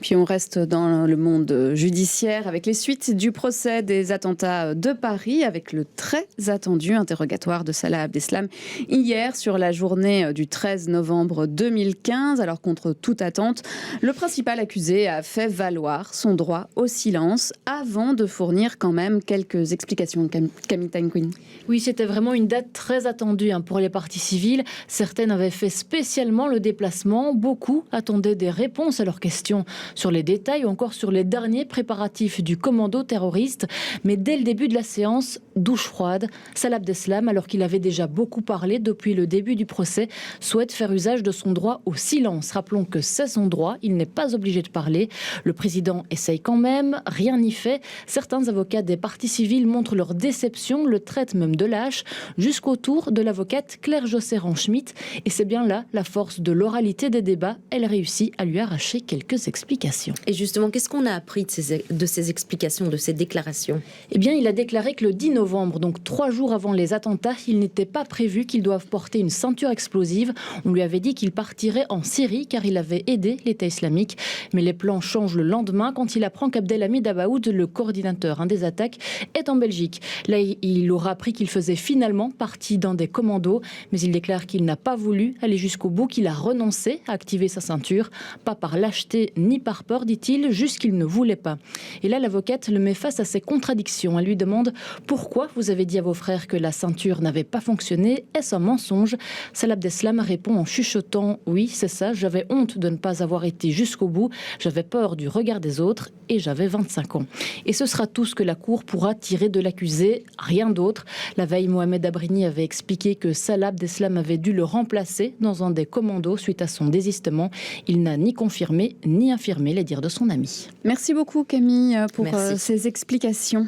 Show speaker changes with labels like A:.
A: Puis on reste dans le monde judiciaire avec les suites du procès des attentats de Paris, avec le très attendu interrogatoire de Salah Abdeslam hier sur la journée du 13 novembre 2015. Alors contre toute attente, le principal accusé a fait valoir son droit au silence avant de fournir quand même quelques explications. Camille Tanquin.
B: Oui, c'était vraiment une date très attendue pour les parties civiles. Certaines avaient fait spécialement le déplacement. Beaucoup attendaient des réponses à leurs questions sur les détails ou encore sur les derniers préparatifs du commando terroriste. Mais dès le début de la séance, douche froide, Salah Abdeslam, alors qu'il avait déjà beaucoup parlé depuis le début du procès, souhaite faire usage de son droit au silence. Rappelons que c'est son droit, il n'est pas obligé de parler. Le président essaye quand même, rien n'y fait. Certains avocats des parties civiles montrent leur déception, le traitent même de lâche, jusqu'au tour de l'avocate Claire Josserand-Schmitt. Et c'est bien là la force de l'oralité des débats. Elle réussit à lui arracher quelques explications.
C: Et justement, qu'est-ce qu'on a appris de ces explications, de ces déclarations ?
B: Eh bien, il a déclaré que le 10 novembre, donc 3 jours avant les attentats, il n'était pas prévu qu'il doive porter une ceinture explosive. On lui avait dit qu'il partirait en Syrie car il avait aidé l'État islamique. Mais les plans changent le lendemain quand il apprend qu'Abdelhamid Abaoud, le coordinateur des attaques, est en Belgique. Là, il aura appris qu'il faisait finalement partie d'un des commandos, mais il déclare qu'il n'a pas voulu aller jusqu'au bout, qu'il a renoncé à activer sa ceinture, pas par lâcheté ni par peur, dit-il, juste qu'il ne voulait pas. Et là, l'avocate le met face à ses contradictions. Elle lui demande « Pourquoi vous avez dit à vos frères que la ceinture n'avait pas fonctionné ? Est-ce un mensonge ?» Salah Abdeslam répond en chuchotant « Oui, c'est ça, j'avais honte de ne pas avoir été jusqu'au bout, j'avais peur du regard des autres et j'avais 25 ans. » Et ce sera tout ce que la Cour pourra tirer de l'accusé, rien d'autre. La veille, Mohamed Abrini avait expliqué que Salah Abdeslam avait dû le remplacer dans un des commandos suite à son désistement. Il n'a ni confirmé ni infirmé les dires de son ami.
A: Merci beaucoup Camille pour ces explications.